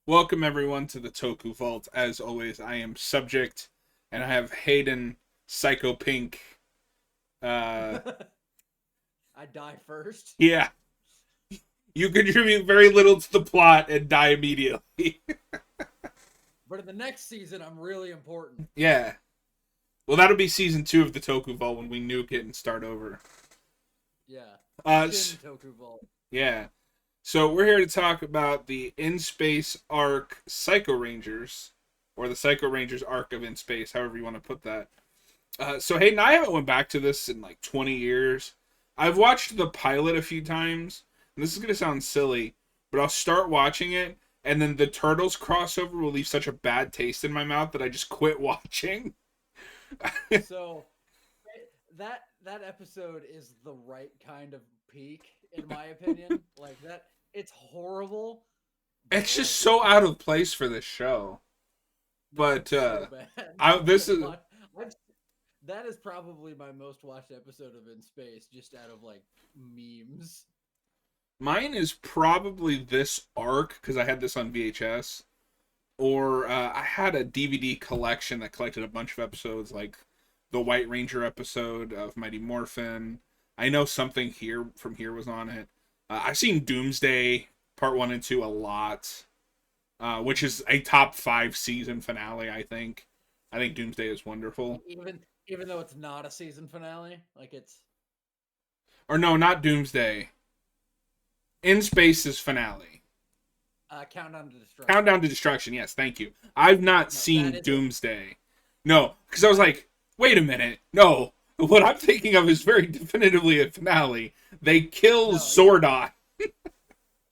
Welcome everyone to the Toku Vault. As always, I am Subject, and I have Hayden, Psycho Pink. Uh, I die first. yeah, you contribute very little to the plot and die immediately. But in the next season, I'm really important. Yeah. Well, that'll be season 2 of the Toku Vault when we nuke it and start over. Yeah. Uh, Shin Toku Vault. yeah. So we're here to talk about the In Space arc Psycho Rangers, or the Psycho Rangers arc of In Space, however you want to put that. So Hayden, I haven't went back to this in like 20 years. I've watched the pilot a few times, and this is gonna sound silly, but I'll start watching it, and then the Turtles crossover will leave such a bad taste in my mouth that I just quit watching. So that episode is the right kind of peak, in my opinion. Like that, it's horrible. But It's just like, so out of place for this show. But it's so bad. I this is I've, that is probably my most watched episode of In Space, just out of like memes. mine is probably this arc because I had this on VHS, or I had a DVD collection that collected a bunch of episodes, like the White Ranger episode of Mighty Morphin. I know something here from here was on it. I've seen Doomsday Part 1 and 2 a lot, which is a top 5 season finale, I think. I think Doomsday is wonderful. Even though it's not a season finale, like it's Or no, not Doomsday. In Space's finale. Countdown to Destruction. Countdown to Destruction, yes, thank you. I've not No, seen that is Doomsday. No, because I was like, wait a minute. No, what I'm thinking of is very definitively a finale. They kill No, Zordon.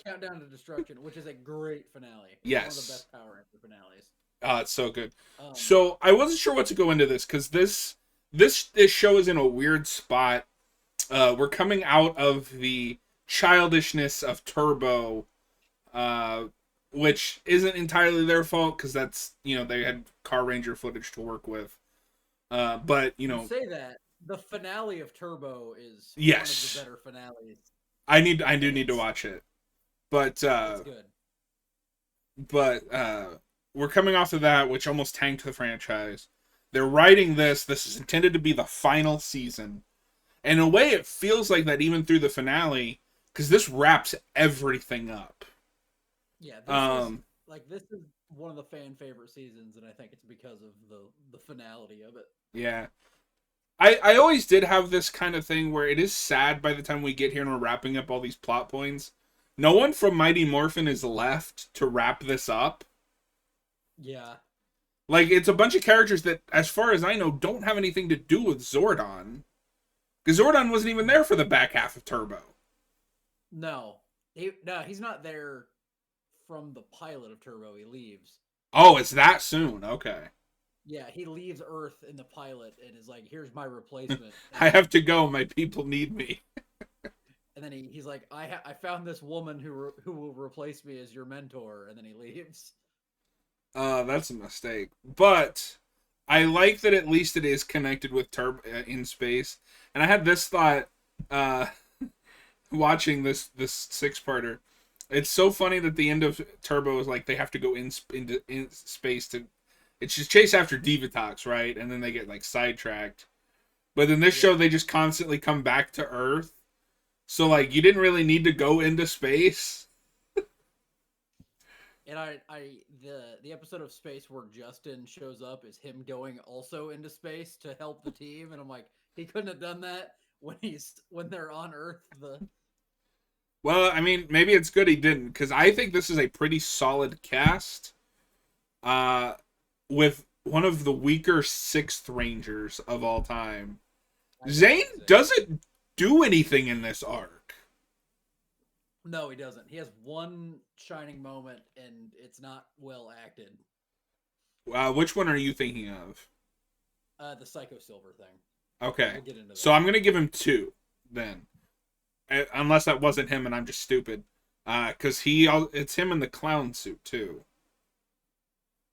Countdown to Destruction, which is a great finale. Yes. One of the best Power Ranger finales. It's so good. Um, So I wasn't sure what to go into this because this show is in a weird spot. We're coming out of the childishness of Turbo, which isn't entirely their fault because that's they had Car Ranger footage to work with. But you say that the finale of Turbo is yes, one of the better finales. I do need to watch it, but It's good. we're coming off of that, which almost tanked the franchise. They're writing this. This is intended to be the final season. And in a way, it feels like that even through the finale, because this wraps everything up. Yeah, this is one of the fan favorite seasons, and I think it's because of the finality of it. Yeah. I always did have this kind of thing where it is sad by the time we get here and we're wrapping up all these plot points. No one from Mighty Morphin is left to wrap this up. Yeah. Like, it's a bunch of characters that, as far as I know, don't have anything to do with Zordon. Because Zordon wasn't even there for the back half of Turbo. No, he's not there from the pilot of Turbo. He leaves. Oh, it's that soon. Okay. Yeah, he leaves Earth in the pilot and is like, "Here's my replacement." I have to go. My people need me. And then he's like, I found this woman who will replace me as your mentor," and then he leaves. That's a mistake. But I like that at least it is connected with Turbo In Space. And I had this thought uh, watching this six-parter. It's so funny that the end of Turbo is like they have to go into space to. It's just chase after Divatox, right? And then they get like sidetracked. But in this show, they just constantly come back to Earth. So like you didn't really need to go into space. And the episode of Space where Justin shows up is him going also into space to help the team, and I'm like, he couldn't have done that when they're on Earth. Well, I mean, maybe it's good he didn't, because I think this is a pretty solid cast. With one of the weaker sixth Rangers of all time. Zane doesn't do anything in this arc. No, he doesn't. He has one shining moment, and it's not well acted. Which one are you thinking of? The Psycho Silver thing. Okay, We'll get into that. so I'm gonna give him 2 then, unless that wasn't him and I'm just stupid. Because it's him in the clown suit too.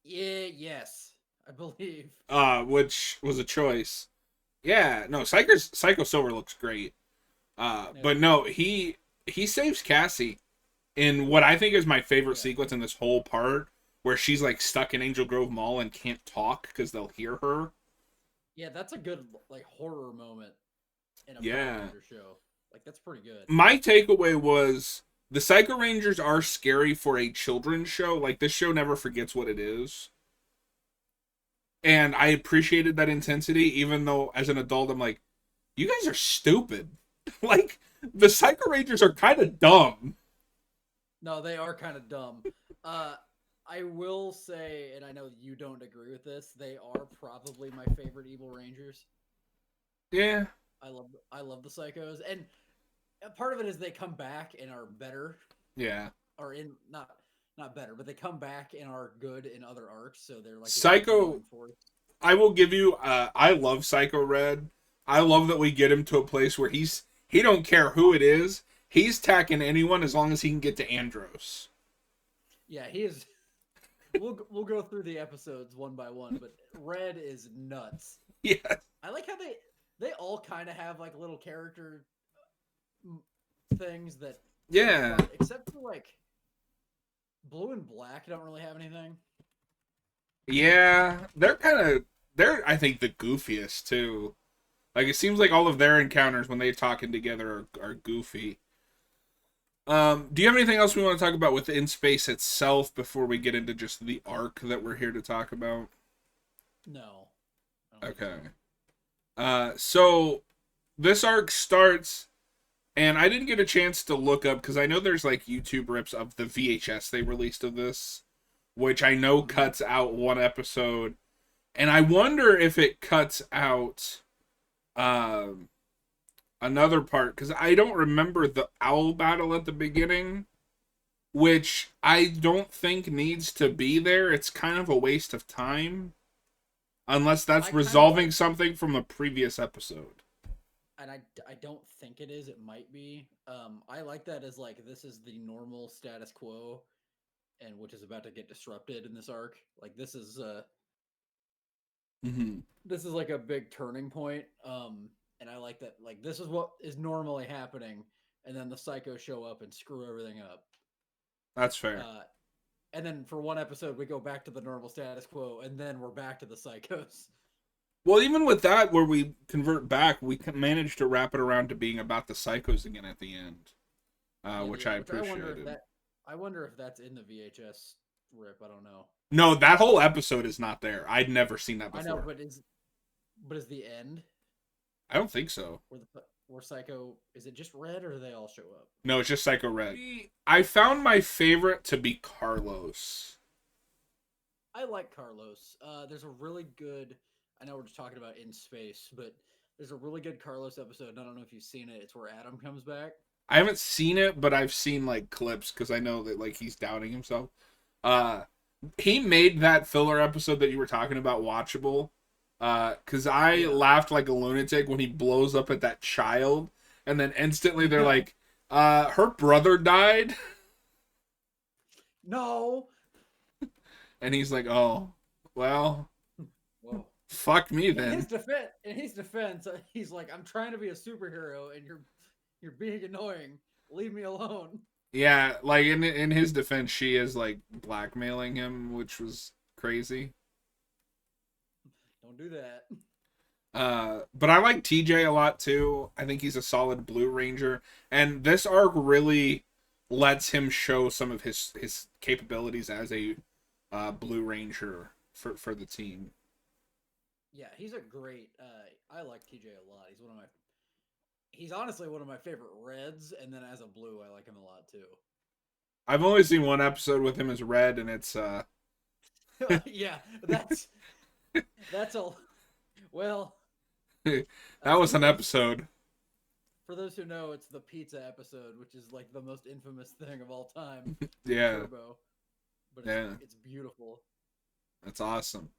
Yeah, yes, I believe. Which was a choice. Yeah, no, Psycho Silver looks great. But no, he saves Cassie. in what I think is my favorite Yeah. sequence in this whole part, where she's like stuck in Angel Grove Mall and can't talk because they'll hear her. Yeah, that's a good like horror moment in a Power Yeah. Ranger show. Like that's pretty good. My takeaway was the Psycho Rangers are scary for a children's show. Like, this show never forgets what it is. And I appreciated that intensity, even though as an adult, I'm like, you guys are stupid. Like, the Psycho Rangers are kind of dumb. No, they are kind of dumb. Uh, I will say, and I know you don't agree with this, they are probably my favorite Evil Rangers. Yeah. I love the Psychos, and part of it is they come back and are better, Yeah. or in not better, but they come back and are good in other arcs. So they're like a Psycho, driving force. I will give you, I love Psycho Red. I love that we get him to a place where he don't care who it is. He's tacking anyone as long as he can get to Andros. Yeah, he is. We'll go through the episodes one by one, but Red is nuts. Yeah. I like how they all kind of have like little character things that Yeah. except for like Blue and Black don't really have anything. Yeah. They're I think the goofiest too. Like, it seems like all of their encounters when they're talking together are goofy. Do you have anything else we want to talk about within space itself before we get into just the arc that we're here to talk about? No. I don't think Okay. So this arc starts, and I didn't get a chance to look up because I know there's like YouTube rips of the VHS they released of this, which I know cuts out one episode, and I wonder if it cuts out another part because I don't remember the owl battle at the beginning, which I don't think needs to be there. It's kind of a waste of time. Unless I that's kind of resolving like, something from a previous episode. and I don't think it is. It might be. I like that as like this is the normal status quo, and which is about to get disrupted in this arc. Like Mm-hmm. this is like a big turning point. And I like that. Like this is what is normally happening, and then the psychos show up and screw everything up. That's fair. And then for one episode we go back to the normal status quo, and then we're back to the psychos. Well, even with that, where we convert back, we can manage to wrap it around to being about the psychos again at the end, Yeah, which yeah, I which appreciated. I wonder if that's in the VHS rip. I don't know. No, that whole episode is not there. I'd never seen that I know, before. but is the end I don't think so. where Psycho is it just Red or do they all show up? No, it's just Psycho Red. I found my favorite to be Carlos. I like Carlos. There's a really good. I know we're just talking about in space, but there's a really good Carlos episode. And I don't know if you've seen it. It's where Adam comes back. I haven't seen it, but I've seen like clips because I know that like he's doubting himself. Uh, he made that filler episode that you were talking about watchable. Because I laughed like a lunatic when he blows up at that child, and then instantly they're like, her brother died, No. and he's like, oh, well, Whoa. fuck me In then. his defense, he's like, "I'm trying to be a superhero, and you're being annoying. Leave me alone." Yeah, like in his defense, she is like blackmailing him, which was crazy. Don't do that. But I like TJ a lot too. I think he's a solid Blue Ranger, and this arc really lets him show some of his capabilities as a Blue Ranger for the team. Yeah, he's a great. I like TJ a lot. He's honestly one of my favorite Reds, and then as a Blue, I like him a lot too. I've only seen one episode with him as Red, and it's Yeah, that's all. Well, that was an episode. for those who know, it's the pizza episode, which is like the most infamous thing of all time. Yeah, Turbo, but it's beautiful. that's awesome.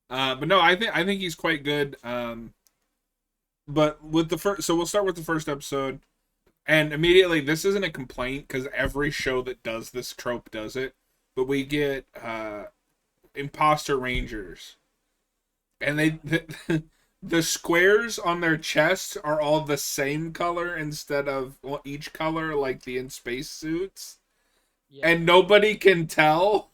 But no, I think he's quite good. But with the first, so we'll start with the first episode, and immediately this isn't a complaint because every show that does this trope does it. But we get imposter rangers, and the squares on their chests are all the same color instead of each color like the in space suits. Yeah. and nobody can tell.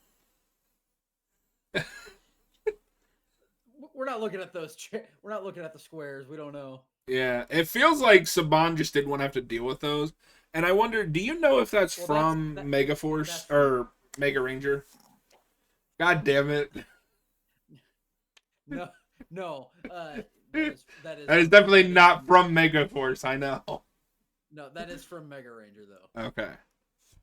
We're not looking at those. We're not looking at the squares. We don't know. Yeah, it feels like Saban just didn't want to have to deal with those. And I wonder, do you know if that's Well, from Megaforce that's or Mega Ranger? God damn it. no, no. That is definitely that is not from Megaforce, I know. No, that is from Mega Ranger though. Okay.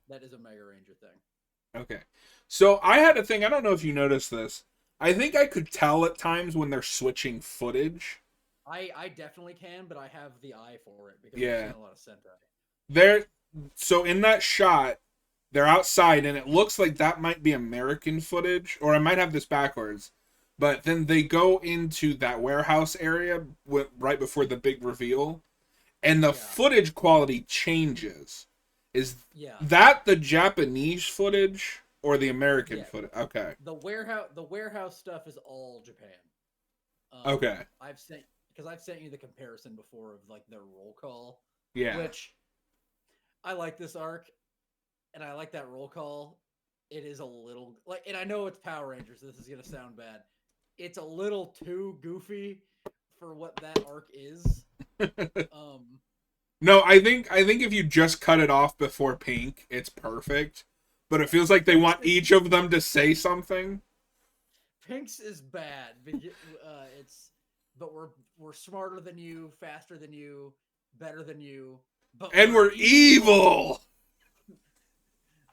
That is a Mega Ranger thing. Okay. So I had a thing, I don't know if you noticed this. I think I could tell at times when they're switching footage. I definitely can, but I have the eye for it because Yeah. I've seen a lot of Sentai. They're so in that shot, they're outside and it looks like that might be American footage, or I might have this backwards. But then they go into that warehouse area right before the big reveal, and the footage quality changes. Is that the Japanese footage or the American footage? Okay. The warehouse stuff is all Japan. Okay. I've sent you the comparison before of like their roll call. Yeah. Which I like this arc, and I like that roll call. It is a little like, and I know it's Power Rangers. This is gonna sound bad. It's a little too goofy for what that arc is. No, I think if you just cut it off before Pink, it's perfect. But it feels like they want each of them to say something. Pink's is bad. But we're smarter than you, faster than you, better than you, and we're evil.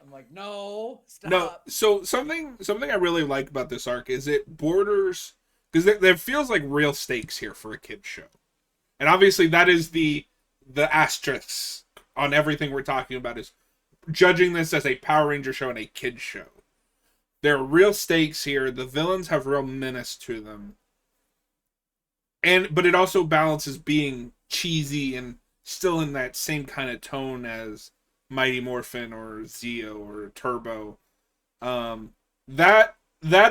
I'm like, no, stop. No, so something I really like about this arc is it borders, because there feels like real stakes here for a kid's show, and obviously that is the asterisk on everything we're talking about, is judging this as a Power Ranger show and a kid's show. There are real stakes here. The villains have real menace to them, but it also balances being cheesy and still in that same kind of tone as Mighty Morphin or Zeo or Turbo. That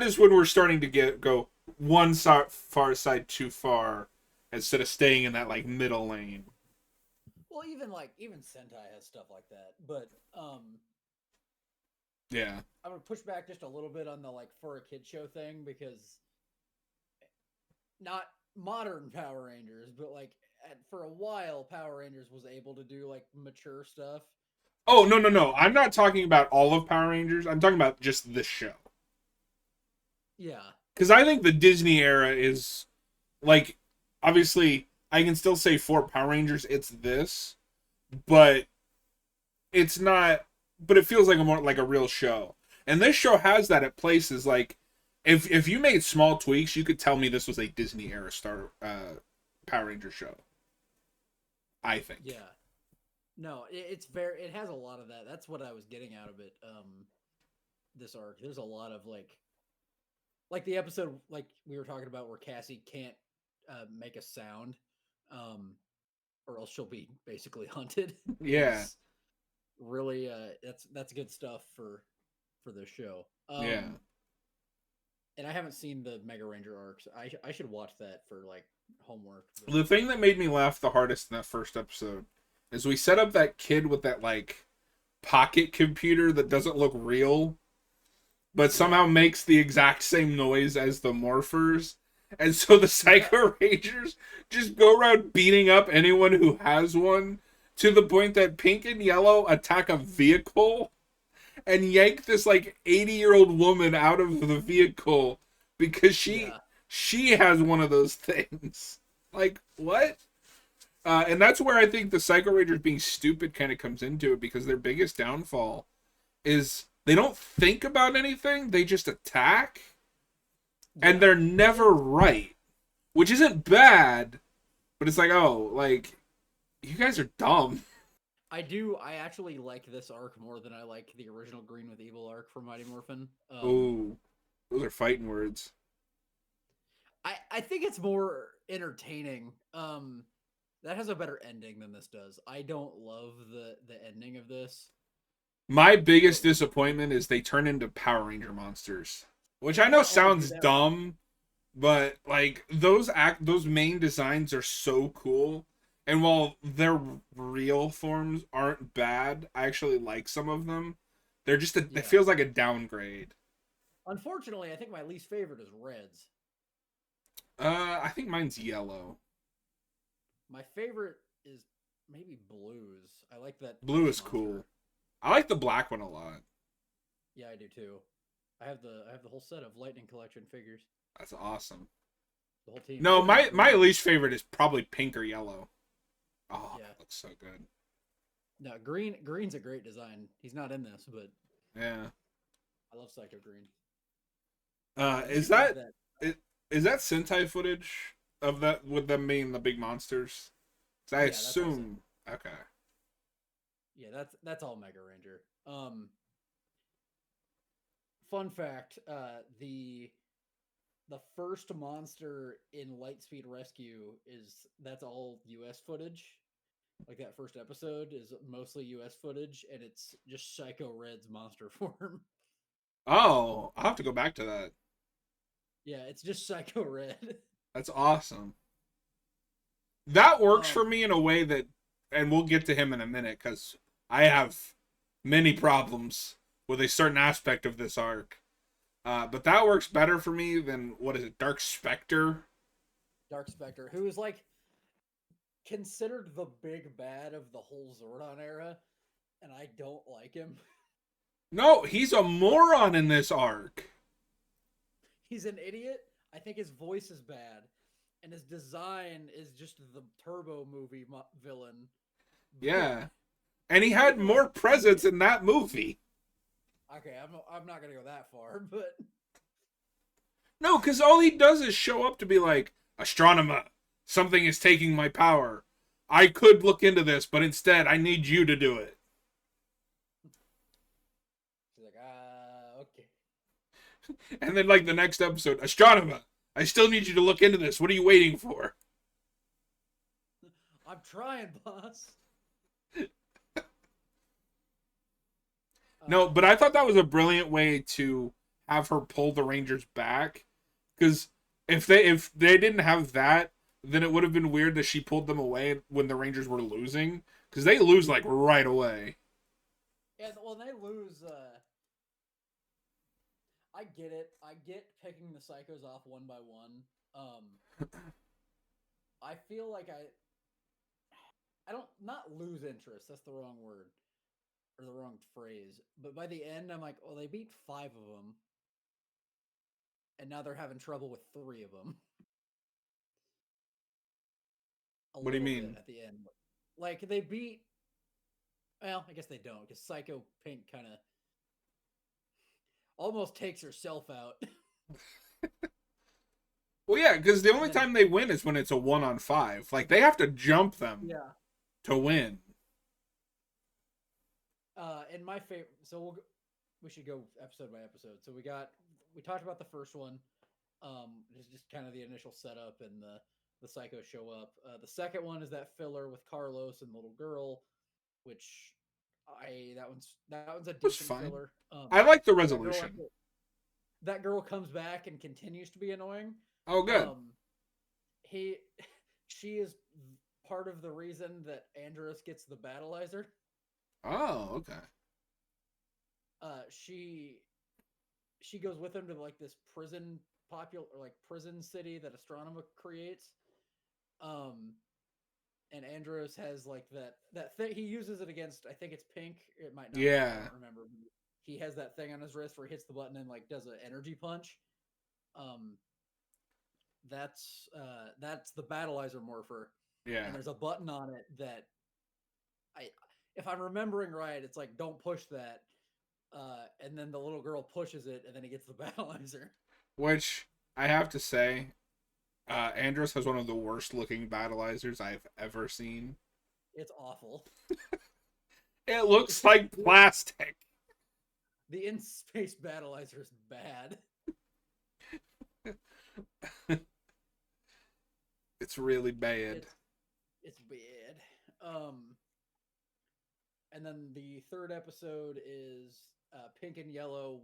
is when we're starting to go one far side too far instead of staying in that like middle lane. Well, even Sentai has stuff like that, but yeah, I'm gonna push back just a little bit on the like for a kid show thing, because not modern Power Rangers, but like for a while Power Rangers was able to do like mature stuff. Oh, no. I'm not talking about all of Power Rangers. I'm talking about just this show. Yeah. Because I think the Disney era is, like, obviously, I can still say for Power Rangers, it's this, but it's not, but it feels like more like a real show. And this show has that at places, like, if you made small tweaks, you could tell me this was a Disney era Power Ranger show. I think. Yeah. No, it has a lot of that. That's what I was getting out of it. This arc, there's a lot of like the episode like we were talking about where Cassie can't make a sound, or else she'll be basically hunted. Yeah. It's really, that's good stuff for this show. Yeah. And I haven't seen the Mega Ranger arcs. I should watch that for like homework. The thing that made me laugh the hardest in that first episode is we set up that kid with that like pocket computer that doesn't look real, but somehow makes the exact same noise as the morphers. And so the Psycho Rangers just go around beating up anyone who has one, to the point that Pink and Yellow attack a vehicle and yank this like 80-year-old woman out of the vehicle because she has one of those things. Like, what? And that's where I think the Psycho Rangers being stupid kind of comes into it, because their biggest downfall is they don't think about anything, they just attack. Yeah. And they're never right, which isn't bad, but it's like, oh, like, you guys are dumb. I actually like this arc more than I like the original Green with Evil arc from Mighty Morphin. Ooh, those are fighting words. I think it's more entertaining. That has a better ending than this does. I don't love the ending of this. My biggest disappointment is they turn into Power Ranger monsters, which I know sounds dumb, but like those main designs are so cool. And while their real forms aren't bad, I actually like some of them. They're just it Yeah. feels like a downgrade. Unfortunately, I think my least favorite is reds. I think mine's yellow. My favorite is maybe blues. I like that. Blue ice is monster. cool. I like the black one a lot. Yeah, I do too. I have the whole set of Lightning Collection figures. That's awesome. The whole team. No, Even my green. least favorite is probably pink or yellow. Oh, Yeah. that looks so good. No, green's a great design. He's not in this, but Yeah. I love Psycho Green. Is I love that is that Sentai footage of that with them being the big monsters? 'Cause I Yeah, that's all assume. Okay. Yeah, that's all Mega Ranger. Fun fact: the first monster in Lightspeed Rescue that's all U.S. footage. Like that first episode is mostly U.S. footage, and it's just Psycho Red's monster form. Oh, I'll have to go back to that. Yeah, it's just Psycho Red. That's awesome. That works for Um, me in a way that, and we'll get to him in a minute because I have many problems with a certain aspect of this arc. But that works better for me than what is it, Dark Spectre? Dark Spectre, who is like considered the big bad of the whole Zordon era, and I don't like him. No, he's a moron in this arc. He's an idiot. I think his voice is bad, and his design is just the Turbo movie villain. Yeah, and he had more presence in that movie. Okay, I'm not gonna go that far, but No, because all he does is show up to be like, Astronomer, something is taking my power. I could look into this, but instead I need you to do it. she's like, okay. And then, like, the next episode, Astronomer, I still need you to look into this. What are you waiting for? I'm trying, boss. No, but I thought that was a brilliant way to have her pull the Rangers back. Because if they didn't have that, then it would have been weird that she pulled them away when the Rangers were losing. Because they lose, like, right away. Yeah, well, they lose. I get it. I get picking the psychos off one by one. I feel like I don't not lose interest. That's the wrong word or the wrong phrase. But by the end, I'm like, oh, they beat 5 of them, and now they're having trouble with 3 of them. What do you mean? At the end? Like they beat. Well, I guess they don't because Psycho Pink kind of almost takes herself out. Well, yeah, because the only And then- time they win is when it's a 1-on-5. Like, they have to jump them Yeah. to win. And my favorite. So we should go episode by episode. So we talked about the first one. Just kind of the initial setup and the psychos show up. The second one is that filler with Carlos and the little girl, which that one's a was decent fine. filler. I like the that girl resolution. at the- that girl comes back and continues to be annoying. Oh, good. She is part of the reason that Andros gets the battleizer. Oh, okay. She goes with him to like this prison prison city that Astronema creates. And Andros has like that thing. He uses it against, I think it's Pink. It might not. Yeah. I don't remember. He has that thing on his wrist where he hits the button and like does an energy punch. That's the battleizer morpher. Yeah. And there's a button on it that if I'm remembering right, it's like don't push that. And then the little girl pushes it, and then he gets the battleizer. Which I have to say, Andros has one of the worst looking battleizers I've ever seen. It's awful. It looks like plastic. The in-space battleizer is bad. It's really bad. It's bad. And then the third episode is Pink and Yellow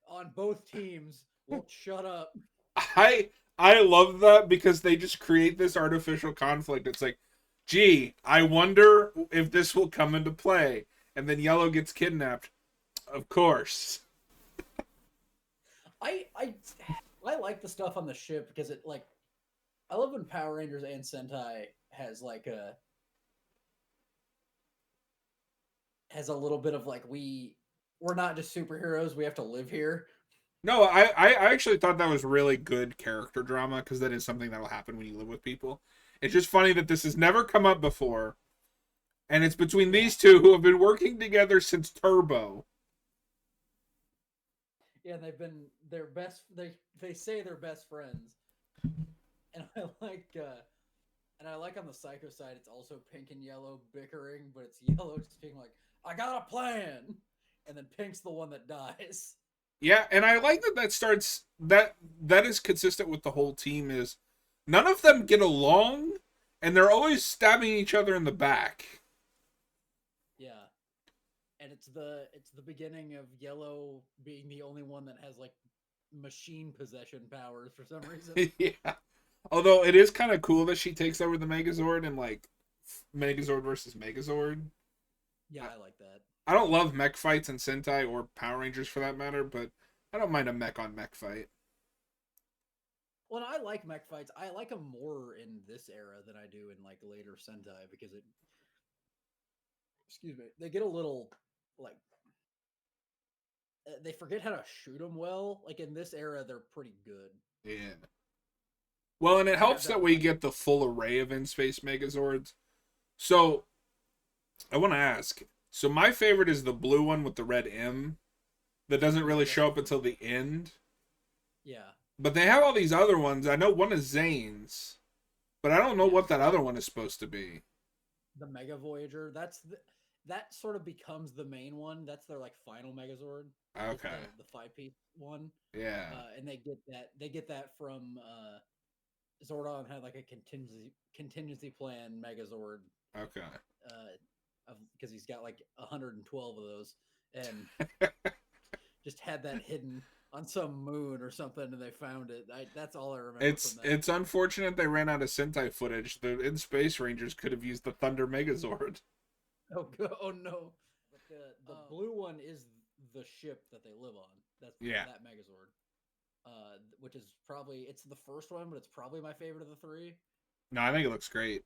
on both teams won't shut up. I love that because they just create this artificial conflict. It's like, gee, I wonder if this will come into play. and then Yellow gets kidnapped. Of course. I I I like the stuff on the ship because it like I love when Power Rangers and Sentai has a little bit of like we're not just superheroes, we have to live here. No, I actually thought that was really good character drama because that is something that will happen when you live with people. It's just funny that this has never come up before, and it's between these two who have been working together since Turbo. Yeah, they're best they say they're best friends. And I like on the Psycho side it's also Pink and Yellow bickering, but it's Yellow just being like, I got a plan, and then Pink's the one that dies. Yeah, and I like that starts that is consistent with the whole team is none of them get along and they're always stabbing each other in the back. Yeah. And it's the beginning of Yellow being the only one that has like machine possession powers for some reason. Yeah. Although it is kind of cool that she takes over the Megazord and like Megazord versus Megazord. Yeah, I like that. I don't love mech fights in Sentai or Power Rangers for that matter, but I don't mind a mech on mech fight. Well, I like mech fights. I like them more in this era than I do in like later Sentai because excuse me, they get a little like they forget how to shoot them well. Like in this era, they're pretty good. Yeah. Well, and it helps that that we get the full array of in-space Megazords. So, I want to ask. So my favorite is the blue one with the red M that doesn't really show up until the end. Yeah. But they have all these other ones. I know one is Zane's, but I don't know what that other one is supposed to be. The Mega Voyager. That sort of becomes the main one. That's their like final Megazord. Okay. The 5-piece one. Yeah. And they get that from Zordon had like a contingency plan Megazord. Okay. Because he's got like 112 of those, and just had that hidden on some moon or something, and they found it. That's all I remember. It's unfortunate they ran out of Sentai footage. The In Space Rangers could have used the Thunder Megazord. Oh no! But the blue one is the ship that they live on. That's that Megazord. Which is probably it's the first one, but it's probably my favorite of the three. No, I think it looks great.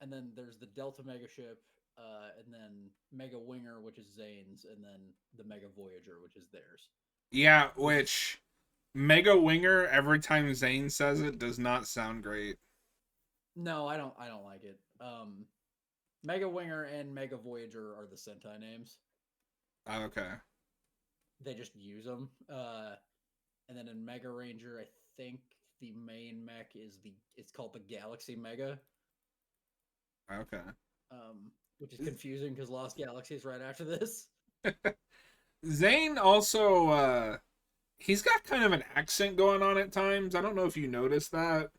And then there's the Delta Mega Ship, and then Mega Winger, which is Zane's, and then the Mega Voyager, which is theirs. Yeah, which Mega Winger every time Zane says it does not sound great. No, I don't like it. Mega Winger and Mega Voyager are the Sentai names. Okay. They just use them. And then in Mega Ranger, I think the main mech it's called the Galaxy Mega. Okay. Which is confusing because Lost Galaxy is right after this. Zane also he's got kind of an accent going on at times. I don't know if you noticed that.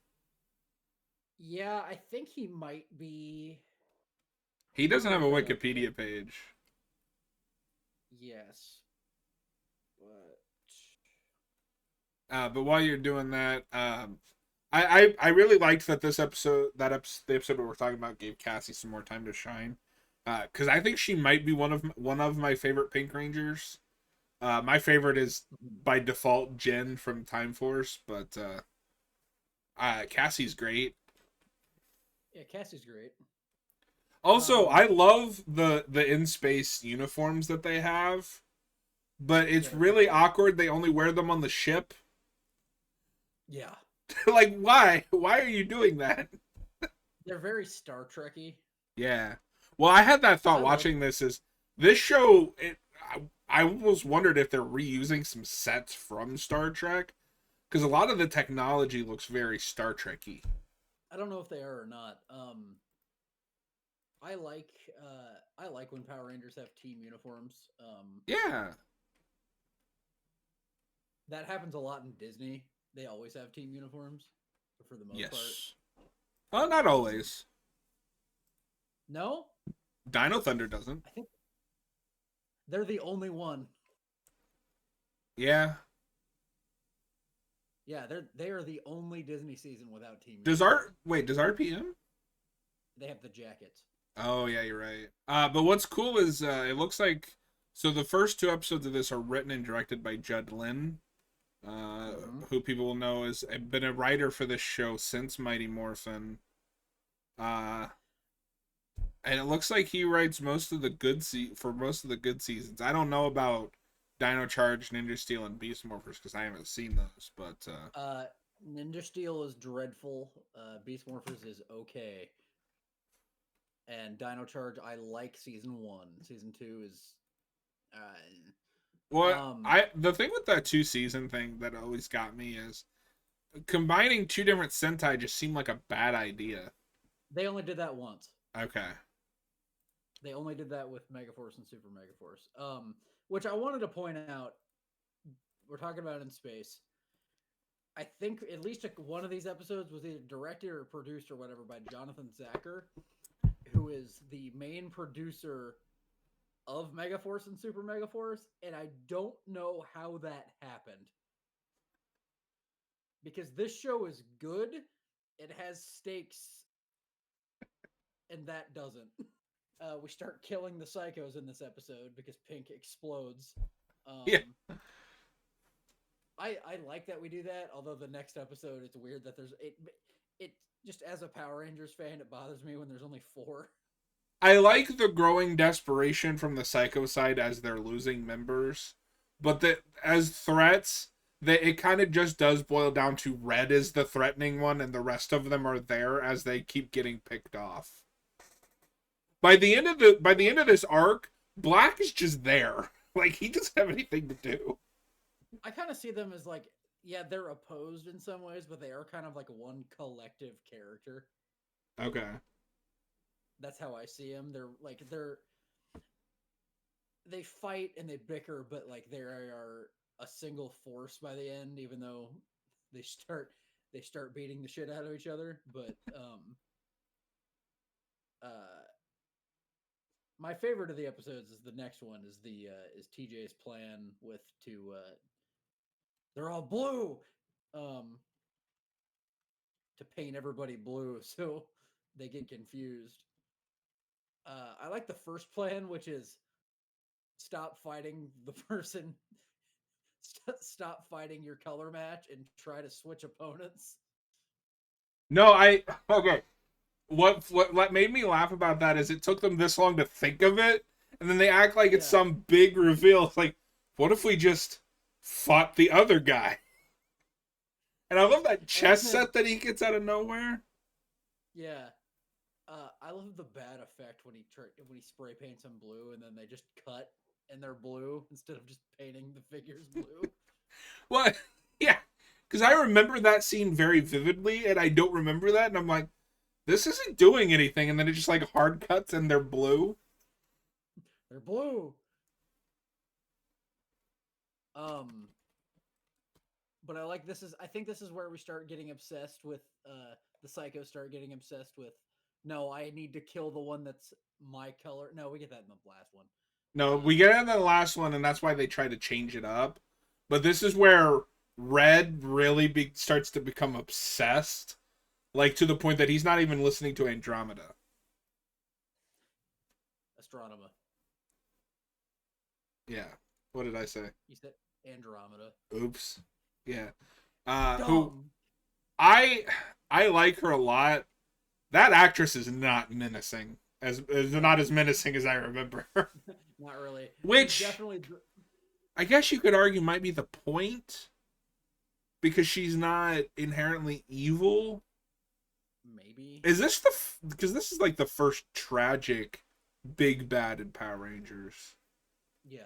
Yeah, I think he might be. He doesn't have a Wikipedia page. Yes. But while you're doing that, I really liked that the episode that we're talking about gave Cassie some more time to shine. Because I think she might be one of my favorite Pink Rangers. My favorite is by default Jen from Time Force, but Cassie's great. Yeah, Cassie's great. Also, I love the in space uniforms that they have, but it's really awkward. They only wear them on the ship. Yeah. Like, why? Why are you doing that? They're very Star Trek-y. Yeah. Well, I had that thought watching this. Is this show? I almost wondered if they're reusing some sets from Star Trek, because a lot of the technology looks very Star Trek-y. I don't know if they are or not. I like when Power Rangers have team uniforms. Yeah. That happens a lot in Disney. They always have team uniforms, for the most part. Oh, not always. No? Dino Thunder doesn't. I think they're the only one. Yeah. Yeah, they are the only Disney season without team. Does RPM? They have the jackets. Oh yeah, you're right. But what's cool is it looks like so the first two episodes of this are written and directed by Judd Lynn, uh, Hmm. who people will know has been a writer for this show since Mighty Morphin. Uh, and it looks like he writes most of the for most of the good seasons. I don't know about Dino Charge, Ninja Steel, and Beast Morphers because I haven't seen those. But Uh, Ninja Steel is dreadful. Beast Morphers is okay, and Dino Charge I like season one. Season two is, what um, I the thing with that 2 season thing that always got me is combining two different Sentai just seemed like a bad idea. they only did that once. Okay. They only did that with Megaforce and Super Megaforce. Which I wanted to point out. We're talking about in space. I think at least one of these episodes was either directed or produced or whatever by Jonathan Zacher, who is the main producer of Megaforce and Super Megaforce, and I don't know how that happened. Because this show is good, it has stakes, and that doesn't. We start killing the psychos in this episode because Pink explodes. Yeah. Um, I like that we do that. Although the next episode, it's weird that there's it. It just as a Power Rangers fan, it bothers me when there's only four. I like the growing desperation from the Psycho side as they're losing members, but that as threats, that it kind of just does boil down to Red is the threatening one, and the rest of them are there as they keep getting picked off. By the end of this arc, Black is just there. Like he doesn't have anything to do. I kind of see them as like, yeah, they're opposed in some ways, but they are kind of like one collective character. Okay. That's how I see them. They fight and they bicker, but like they are a single force by the end, even though they start they start beating the shit out of each other. But uh, my favorite of the episodes is the next one is TJ's plan with to they're all blue, um, to paint everybody blue so they get confused. I like the first plan, which is stop fighting the person, stop fighting your color match, and try to switch opponents. No, I okay. What made me laugh about that is it took them this long to think of it, and then they act like it's Yeah, some big reveal. It's like, what if we just fought the other guy? And I love that and chess then set that he gets out of nowhere. yeah, I love the bad effect when he spray paints them blue, and then they just cut and they're blue instead of just painting the figures blue. What? Yeah, because I remember that scene very vividly, and I don't remember that, and I'm like, this isn't doing anything, and then it just like hard cuts and they're blue. They're blue. Um, but I like this is I think this is where we start getting obsessed with the psychos start getting obsessed with no, I need to kill the one that's my color. No, we get that in the last one. No, we Um get it in the last one, and that's why they try to change it up. But this is where Red really starts to become obsessed, like to the point that he's not even listening to Andromeda. Astronema. Yeah. What did I say? You said Andromeda. Oops. Yeah. Who Dumb. I I like her a lot. That actress is not menacing. As not No, as menacing as I remember her. not really. She's Which definitely I guess you could argue might be the point because she's not inherently evil. maybe. Is this the because this is like the first tragic big bad in Power Rangers. Yeah,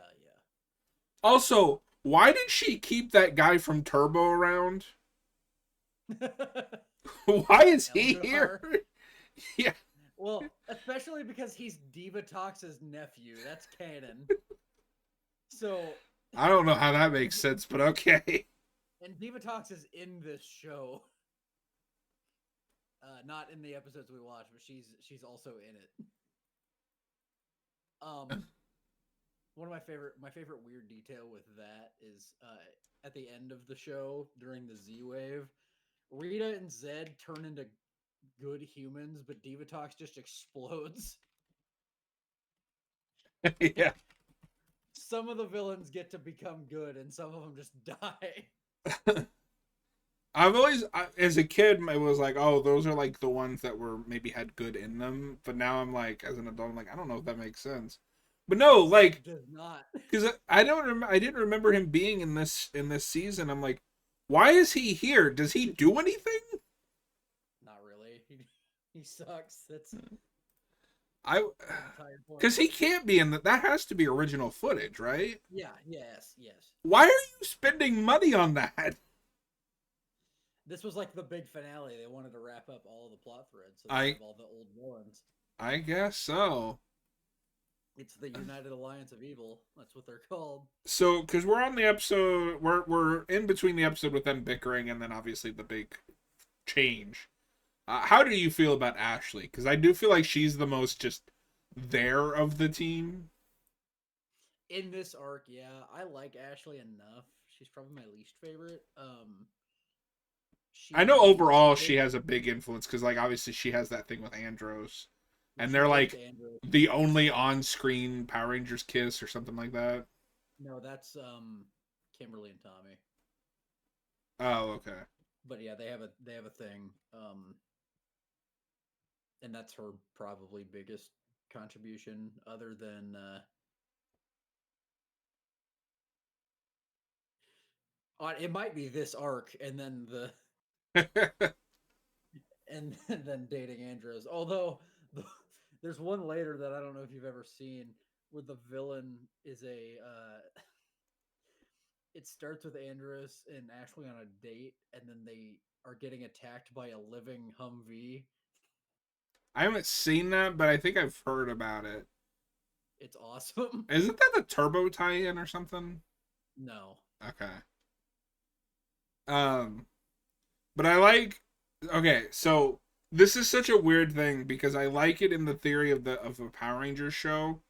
Also, why did she keep that guy from Turbo around? yeah. Why is he Eldar. here? Yeah, Well, especially because he's Diva Tox's nephew. That's canon. So, I don't know how that makes sense, but okay. and Diva Tox is in this show. Not in the episodes we watch, but she's also in it. Um, one of my favorite weird detail with that is at the end of the show during the Z Wave, Rita and Zed turn into good humans, but Diva Tox just explodes. Yeah. Some of the villains get to become good, and some of them just die. I've always, as a kid, it was like, oh, those are like the ones that were maybe had good in them. But now I'm like, as an adult, I'm like, I don't know if that makes sense. But no, like, It does not. because I didn't remember him being in this season. I'm like, why is he here? Does he do anything? Not really. He sucks. That's the I, entire point. because he can't be in that. That has to be original footage, right? Yeah. Yes. Yes. Why are you spending money on that? This was like the big finale. They wanted to wrap up all the plot threads, so they I have all the old villains. I guess so. It's the United Alliance of Evil. That's what they're called. So, because we're on the episode, we're in between the episode with them bickering, and then obviously the big change. How do you feel about Ashley? Because I do feel like she's the most just there of the team. In this arc, yeah, I like Ashley enough. She's probably my least favorite. I know She overall did, she has a big influence because, like, obviously she has that thing with Andros, and she they're hates like Andrew. the only on-screen Power Rangers kiss or something like that. No, that's Kimberly and Tommy. Oh, okay. But yeah, they have a thing. And that's her probably biggest contribution other than it might be this arc and then the and then dating Andros. Although the, there's one later that I don't know if you've ever seen where the villain is a it starts with Andros and Ashley on a date and then they are getting attacked by a living Humvee. I haven't seen that, but I think I've heard about it. It's awesome. Isn't that the Turbo tie-in or something? No. Okay. Um, but I like. Okay, so this is such a weird thing because I like it in the theory of a Power Rangers show,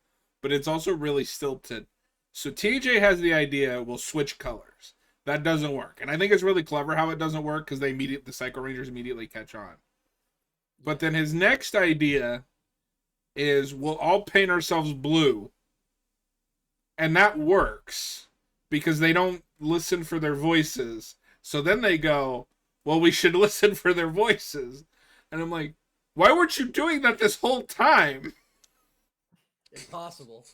but it's also really stilted. So TJ has the idea we'll switch colors. That doesn't work, and I think it's really clever how it doesn't work because the Psycho Rangers immediately catch on. But Yeah. then his next idea is we'll all paint ourselves blue, and that works because they don't listen for their voices. So then they go, well, we should listen for their voices. And I'm like, why weren't you doing that this whole time? Impossible.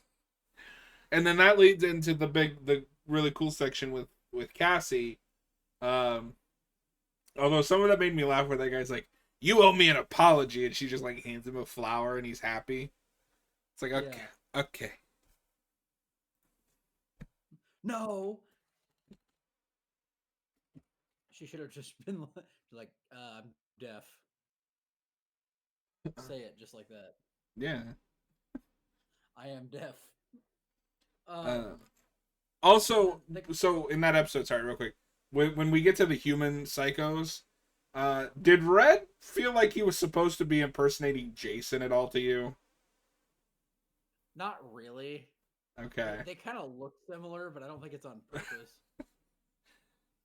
And then that leads into the really cool section with Cassie. Um, although some of that made me laugh where that guy's like, you owe me an apology. And she just like hands him a flower and he's happy. It's like, okay, Yeah. okay. No. She should have just been like, I'm deaf. Say it just like that. Yeah. I am deaf. Uh, Um, Also, the, so in that episode, sorry, real quick, when we get to the human psychos, did Red feel like he was supposed to be impersonating Jason at all to you? not really. Okay, They kind of look similar, but I don't think it's on purpose.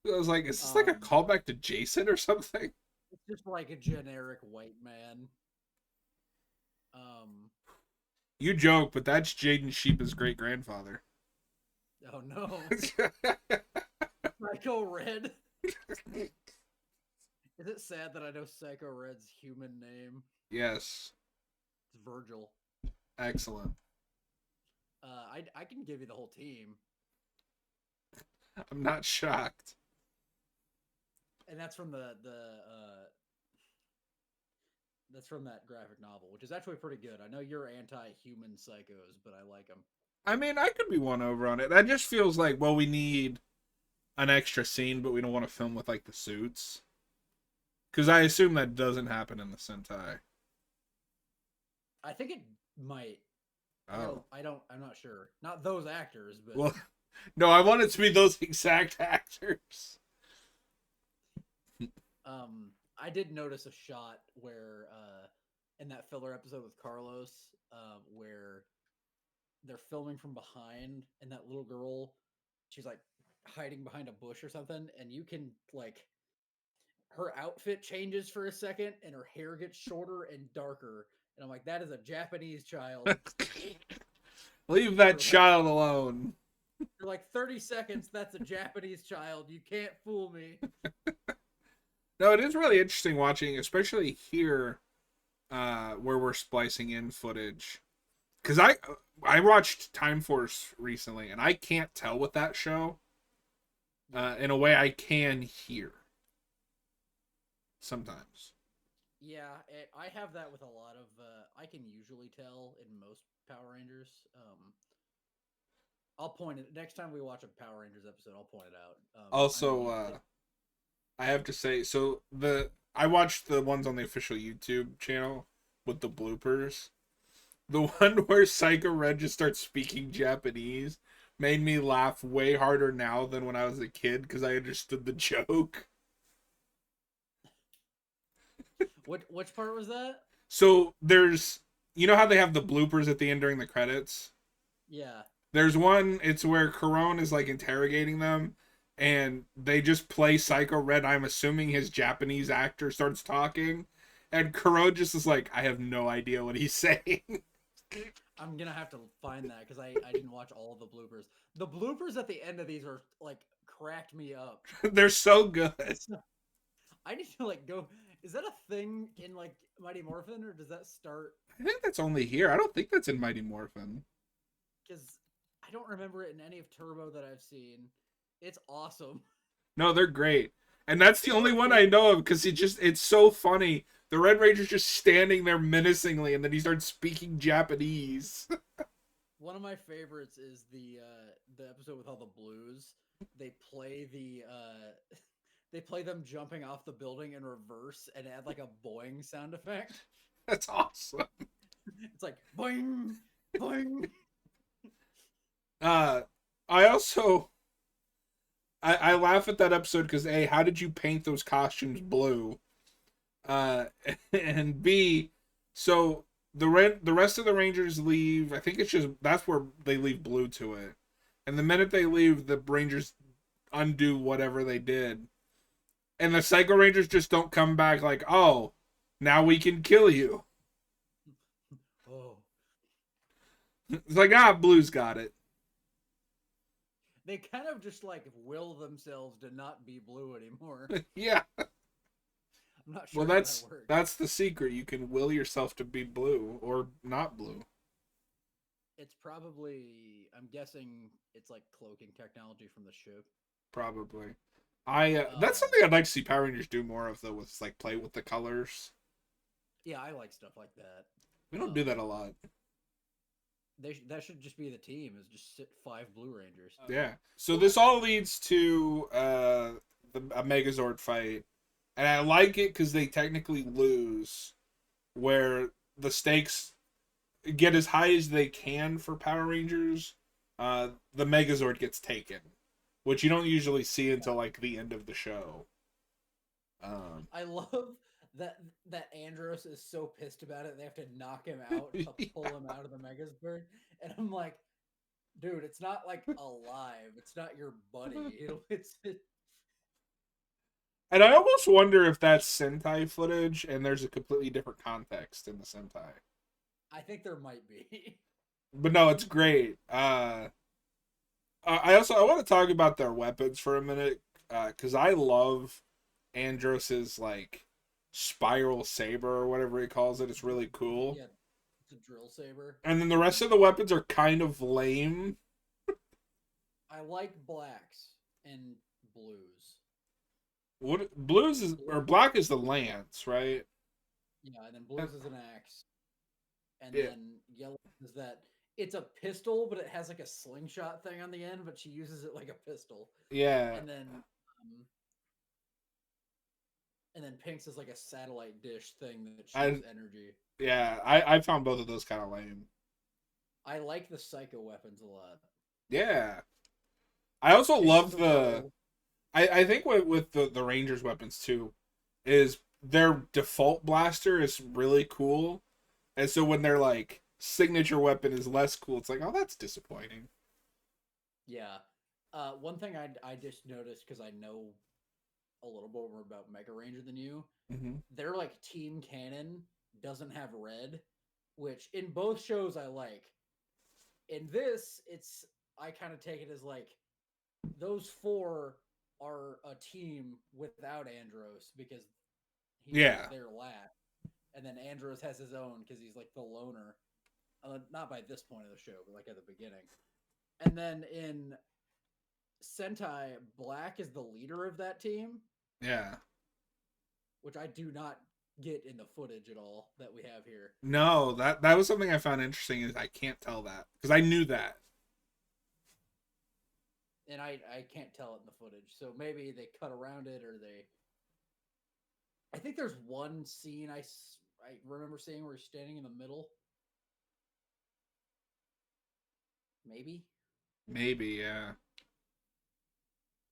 I was like, is this like a callback to Jason or something? It's just like a generic white man. You joke, but that's Jaden Sheepa's great grandfather. Oh no, Psycho Red. Is it sad that I know Psycho Red's human name? Yes, It's Virgil. excellent. I can give you the whole team, I'm not shocked. and that's from that's from that graphic novel, which is actually pretty good. I know you're anti-human psychos, but I like them. I mean, I could be won over on it. That just feels like, well, we need an extra scene, but we don't want to film with like the suits. Because I assume that doesn't happen in the Sentai. I think it might. Oh. I'm not sure. Not those actors, but Well, no, I want it to be those exact actors. I did notice a shot where in that filler episode with Carlos, where they're filming from behind and that little girl, she's like hiding behind a bush or something, and you can like her outfit changes for a second and her hair gets shorter and darker. And I'm like, that is a Japanese child. Leave that For child alone. for like 30 seconds, that's a Japanese child. You can't fool me. No, it is really interesting watching, especially here, where we're splicing in footage. Because I watched Time Force recently, and I can't tell with that show in a way I can here sometimes. Yeah, I have that with a lot of. I can usually tell in most Power Rangers. I'll point it next time we watch a Power Rangers episode. I'll point it out. I'm Also, I have to say, so I watched the ones on the official YouTube channel with the bloopers. The one where Psycho Red just starts speaking Japanese made me laugh way harder now than when I was a kid because I understood the joke. which part was that? So there's, you know how they have the bloopers at the end during the credits? Yeah. There's one, it's where Corone is like interrogating them and they just play Psycho Red. I'm assuming his Japanese actor starts talking. And Corone just is like, I have no idea what he's saying. I'm gonna have to find that because I didn't watch all the bloopers. The bloopers at the end of these are like cracked me up. They're so good. I need to like go. Is that a thing in like Mighty Morphin or does that start? I think that's only here. I don't think that's in Mighty Morphin. Because I don't remember it in any of Turbo that I've seen. It's awesome. No, they're great. And that's the only one I know of because it's so funny. The Red Ranger's just standing there menacingly and then he starts speaking Japanese. One of my favorites is the episode with all the blues. They play they play them jumping off the building in reverse and add like a boing sound effect. That's awesome. It's like boing, boing. I also I laugh at that episode because A, how did you paint those costumes blue? And B, so the rest of the Rangers leave. I think it's just that's where they leave blue to it. And the minute they leave, the Rangers undo whatever they did. And the Psycho Rangers just don't come back like, oh, now we can kill you. Oh. It's like, ah, Blue's got it. They kind of just like will themselves to not be blue anymore. Yeah. I'm not sure Well, how that works. that's the secret. You can will yourself to be blue or not blue. It's probably, I'm guessing it's like cloaking technology from the ship. Probably. That's something I'd like to see Power Rangers do more of though, with like play with the colors. Yeah, I like stuff like that. We don't do that a lot. That should just be the team. Is just sit 5 Blue Rangers. Yeah. So this all leads to a Megazord fight, and I like it because they technically lose, where the stakes get as high as they can for Power Rangers. The Megazord gets taken, which you don't usually see until like the end of the show. I love that Andros is so pissed about it. They have to knock him out to pull him out of the Megazord, and I'm like, dude, it's not like alive. It's not your buddy. And I almost wonder if that's Sentai footage and there's a completely different context in the Sentai. I think there might be. But no, it's great. I want to talk about their weapons for a minute because I love Andros's like spiral saber or whatever he calls it. It's really cool. Yeah, it's a drill saber. And then the rest of the weapons are kind of lame. I like blacks and blues. What blues is or black is the lance, right? Yeah, and then blues is an axe. And Yeah. then yellow is that it's a pistol, but it has like a slingshot thing on the end, but she uses it like a pistol. Yeah. And then Pink's is like a satellite dish thing that shoots energy. Yeah, I found both of those kind of lame. I like the psycho weapons a lot. Yeah. I also love the I think with the Rangers weapons too is their default blaster is really cool. And so when their like signature weapon is less cool, it's like, oh, that's disappointing. Yeah. One thing I just noticed because I know a little bit more about Mega Ranger than you. Mm-hmm. Their like team cannon doesn't have red, which in both shows I like. In this, it's I kind of take it as like those four are a team without Andros because he was Yeah. there last, and then Andros has his own because he's like the loner. Not by this point of the show, but like at the beginning. And then in Sentai, Black is the leader of that team, Yeah. which I do not get in the footage at all that we have here. No, that was something I found interesting is I can't tell that because I knew that. And I can't tell it in the footage. So maybe they cut around it or they. I think there's one scene I remember seeing where he's standing in the middle. Maybe. Maybe, yeah.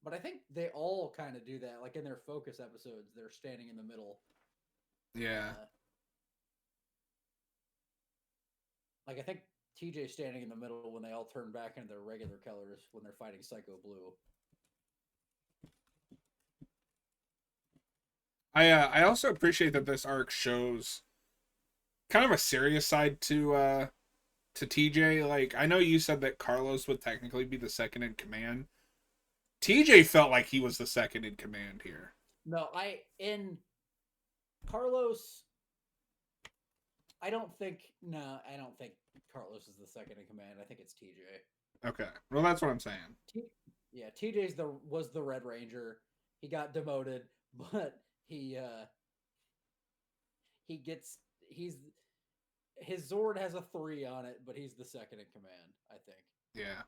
But I think they all kind of do that. Like in their focus episodes, they're standing in the middle. Yeah. Like I think TJ's standing in the middle when they all turn back into their regular colors when they're fighting Psycho Blue. I also appreciate that this arc shows kind of a serious side to TJ. Like, I know you said that Carlos would technically be the second in command. TJ felt like he was the second in command here. No, in Carlos, I don't think Carlos is the second in command. I think it's TJ. Okay. Well, that's what I'm saying. TJ's was the Red Ranger. He got demoted, but his Zord has a 3 on it, but he's the second in command, I think. Yeah.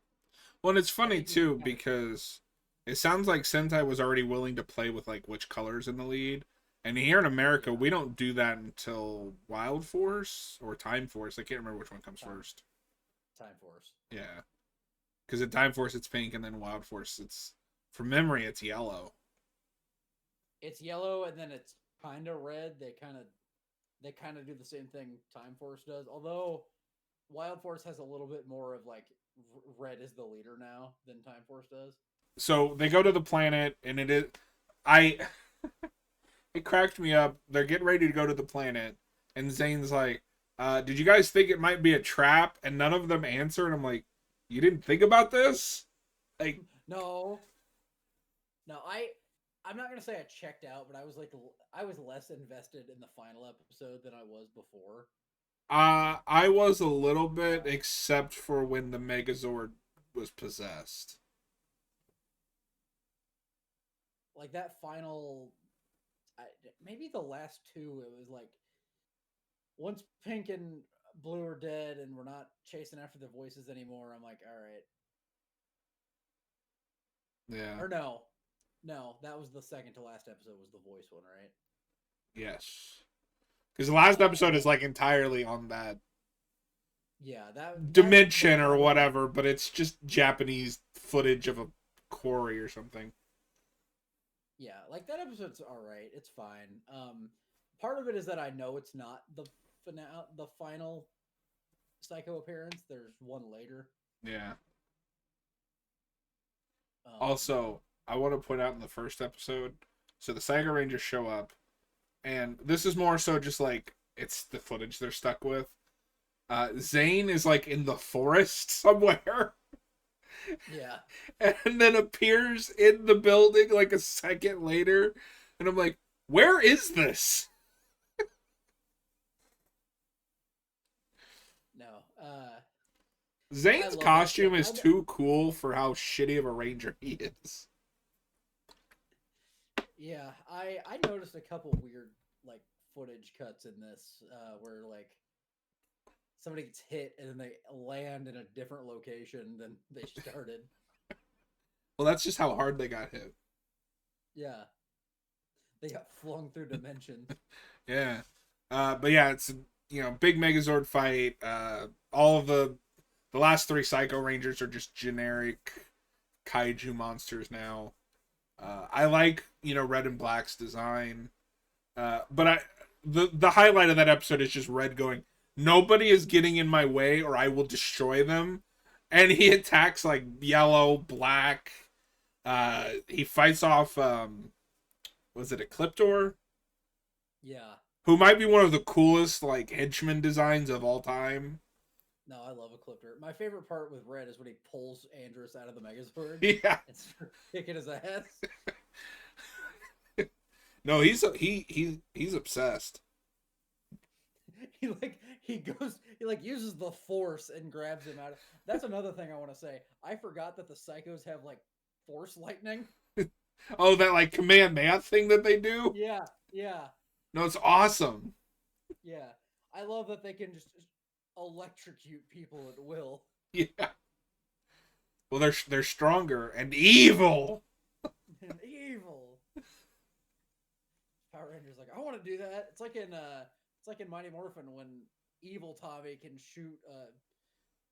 Well, and it's funny too because it sounds like Sentai was already willing to play with like which colors in the lead. And here in America, we don't do that until Wild Force or Time Force. I can't remember which one comes first. Time Force. Yeah. Because in Time Force, it's pink, and then Wild Force, from memory, it's yellow. It's yellow, and then it's kind of red. They kind of do the same thing Time Force does. Although Wild Force has a little bit more of like red is the leader now than Time Force does. So they go to the planet, and it cracked me up. They're getting ready to go to the planet, and Zane's like, did you guys think it might be a trap? And none of them answer, and I'm like, you didn't think about this? Like, no, I'm not gonna say I checked out, but I was less invested in the final episode than I was before. I was a little bit, except for when the Megazord was possessed. Like that final, maybe the last two, it was like once Pink and Blue are dead and we're not chasing after the voices anymore, I'm like, all right. Yeah. Or no, that was the second to last episode was the voice one, right? Yes. Because the last episode is like entirely on that. Yeah, that dimension or whatever, but it's just Japanese footage of a quarry or something. Yeah, like that episode's all right. It's fine. Part of it is that I know it's not the final Psycho appearance. There's one later. Yeah. Also, I want to point out in the first episode, so the Psycho Rangers show up, and this is more so just like it's the footage they're stuck with. Zane is like in the forest somewhere. Yeah. And then appears in the building like a second later. And I'm like, where is this? No. Zane's costume is too cool for how shitty of a ranger he is. Yeah, I noticed a couple weird like footage cuts in this where like somebody gets hit and then they land in a different location than they started. Well, that's just how hard they got hit. Yeah. They got flung through dimensions. Yeah. But yeah, it's, big Megazord fight. All of the last 3 Psycho Rangers are just generic kaiju monsters now. I like, Red and Black's design. But the highlight of that episode is just Red going, nobody is getting in my way or I will destroy them. And he attacks like Yellow, Black. He fights off, was it Ecliptor? Yeah. Who might be one of the coolest like henchman designs of all time. No, I love Ecliptor. My favorite part with Red is when he pulls Andrus out of the Megazord Yeah. and starts kicking his ass. No, he's obsessed. He like uses the force and grabs him out of. That's another thing I want to say. I forgot that the psychos have like force lightning. Oh, that like command math thing that they do? Yeah, yeah, No, it's awesome. yeah. I love that they can just electrocute people at will. Yeah. Well, they're stronger and evil. And evil. Power Rangers like, I want to do that. It's like in Mighty Morphin when evil Tommy can shoot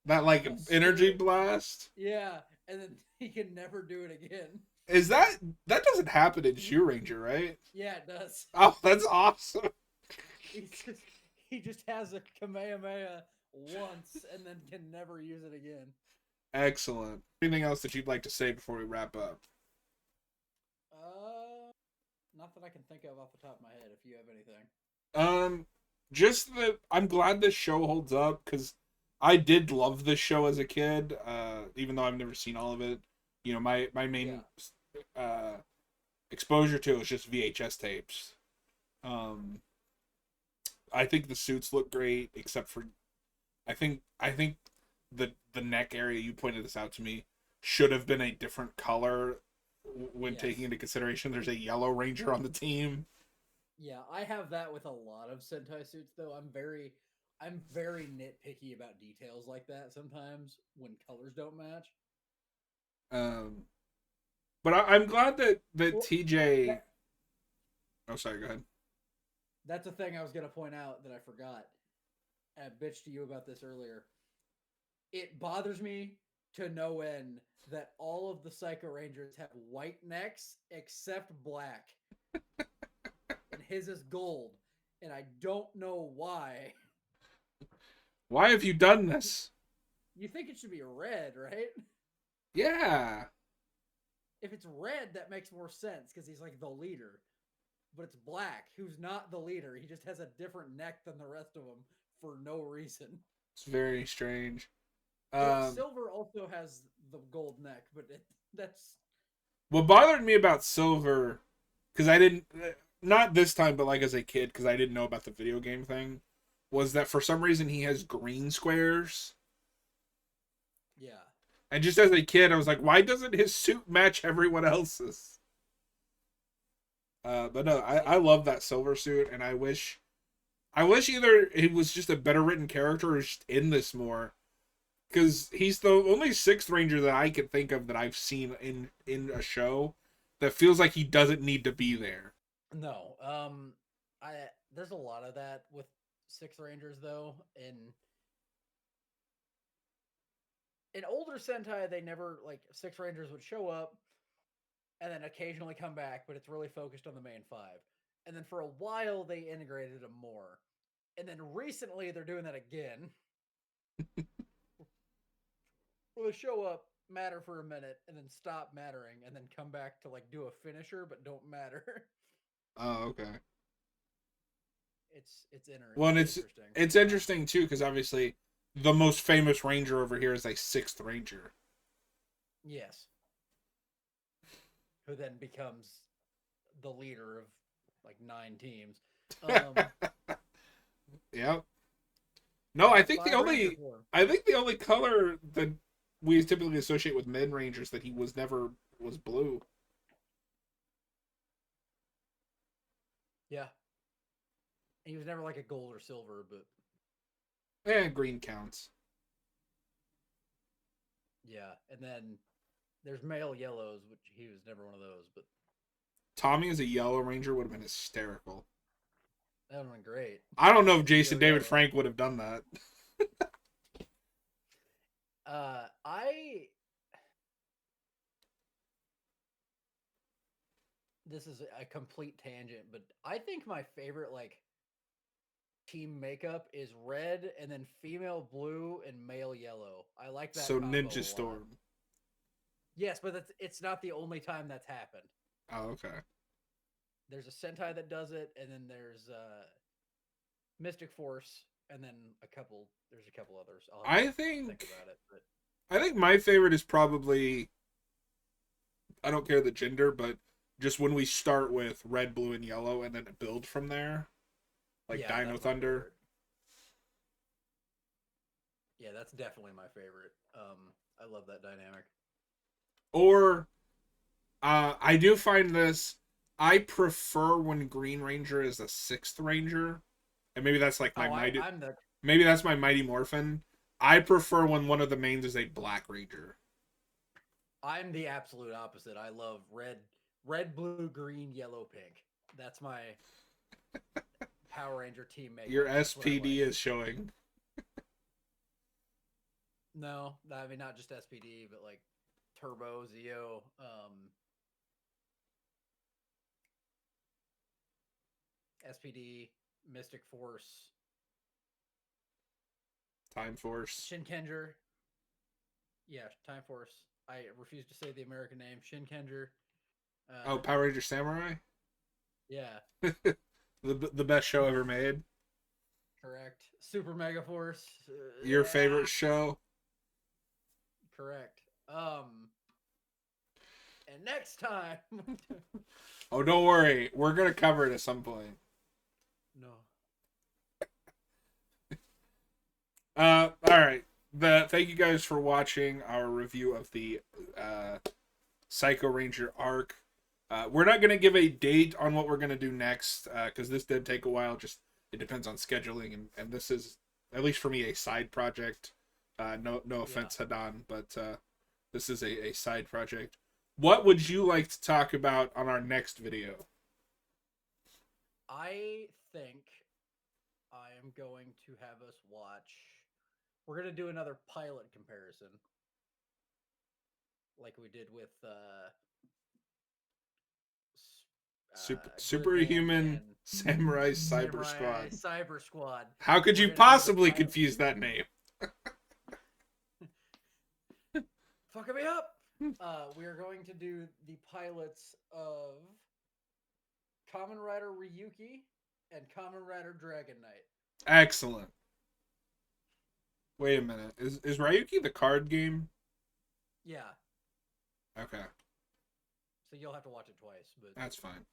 That like a energy spirit. blast. Yeah, and then he can never do it again. Is that doesn't happen in Shoe Ranger, right? Yeah, it does. Oh, that's awesome. He just he just has a Kamehameha once and then can never use it again. Excellent. Anything else that you'd like to say before we wrap up? Not that I can think of off the top of my head. If you have anything. Um, just that I'm glad this show holds up because I did love this show as a kid. Even though I've never seen all of it, you know, my main exposure to it was just VHS tapes. Um, I think the suits look great, except for I think the neck area, you pointed this out to me, should have been a different color when taking Yes. into consideration there's a yellow ranger on the team. Yeah, I have that with a lot of Sentai suits though. I'm very nitpicky about details like that sometimes when colors don't match. Um, but I'm glad that Well, TJ. that, Oh, sorry. Go ahead. that's a thing I was gonna point out that I forgot. I bitched to you about this earlier. It bothers me to no end that all of the Psycho Rangers have white necks except black, and his is gold, and I don't know why. Why have you done this? You think it should be red, right? Yeah, If it's red, that makes more sense because he's like the leader. But it's black, who's not the leader. He just has a different neck than the rest of them for no reason. it's very strange. Well, Um, Silver also has the gold neck, but that's what bothered me about Silver, because I didn't, not this time, but like as a kid, because I didn't know about the video game thing, was that for some reason he has green squares. yeah. And just as a kid, I was like, why doesn't his suit match everyone else's? But no, I love that Silver suit, and I wish either he was just a better written character or just in this more, because he's the only Sixth Ranger that I can think of that I've seen in a show that feels like he doesn't need to be there. No. I there's a lot of that with Six Rangers though. In older Sentai, they never like Six Rangers would show up and then occasionally come back, but it's really focused on the main five. And then for a while they integrated them more. And then recently they're doing that again. Where they show up, matter for a minute, and then stop mattering, and then come back to like do a finisher but don't matter. Oh, okay. Well, and It's it's interesting. it's interesting too because obviously the most famous Ranger over here is a Sixth Ranger. Yes. Who then becomes the leader of like 9 teams. Um, Yep. No, I think the 5 Ranger only form. I think the only color that we typically associate with Men Rangers that he was never was blue. Yeah. He was never like a gold or silver, but Green counts. yeah. And then there's male yellows, which he was never one of those, but Tommy as a Yellow Ranger would have been hysterical. that would have been great. I don't know if Jason Pure David yellow. Frank would have done that. I this is a complete tangent, but I think my favorite like team makeup is red and then female blue and male yellow. I like that. So combo a Ninja lot. Storm. Yes, but it's not the only time that's happened. Oh, okay. There's a Sentai that does it, and then there's Mystic Force, and then there's a couple others. I'll I have to think think about it, but I think my favorite is probably, I don't care the gender, but just when we start with red, blue, and yellow, and then build from there, like yeah, Dino that's my Thunder. favorite. Yeah, that's definitely my favorite. I love that dynamic. Or I do find this. I prefer when Green Ranger is a sixth Ranger, and maybe that's like my Oh, mighty. I'm the Maybe that's my Mighty Morphin. I prefer when one of the mains is a Black Ranger. absolute opposite. I love red, blue, green, yellow, pink. That's my Power Ranger team makeup. Your That's what I SPD like. is showing. No, I mean not just SPD, but like Turbo, Zeo, SPD, Mystic Force, Time Force. Shinkenger. Yeah, Time Force. I refuse to say the American name. Shinkenger. Oh, Power Ranger Samurai. Yeah, The best show ever made. correct. Super Mega Force. Your favorite show. Correct. And next time. Oh, don't worry. We're gonna cover it at some point. No. All right. Thank you guys for watching our review of the Psycho Ranger arc. We're not gonna give a date on what we're gonna do next because this did take a while. Just it depends on scheduling, and this is, at least for me, a side project. No offense, Hadan, but this is a side project. What would you like to talk about on our next video? I think I am going to have us watch. We're going to do another pilot comparison. Like we did with Superhuman Samurai Cyber Squad. Cyber Squad. How could you possibly confuse that name? Fucking me up. We are going to do the pilots of Kamen Rider Ryuki and Kamen Rider Dragon Knight. Excellent. Wait a minute. Is Ryuki the card game? Yeah. Okay. So you'll have to watch it twice, but that's fine.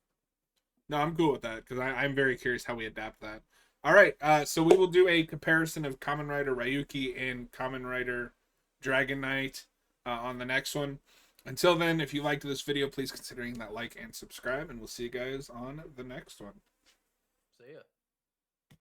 No, I'm cool with that because I'm very curious how we adapt that. All right. So we will do a comparison of Kamen Rider Ryuki and Kamen Rider Dragon Knight on the next one. Until then, if you liked this video, please consider that like and subscribe, and we'll see you guys on the next one. See ya.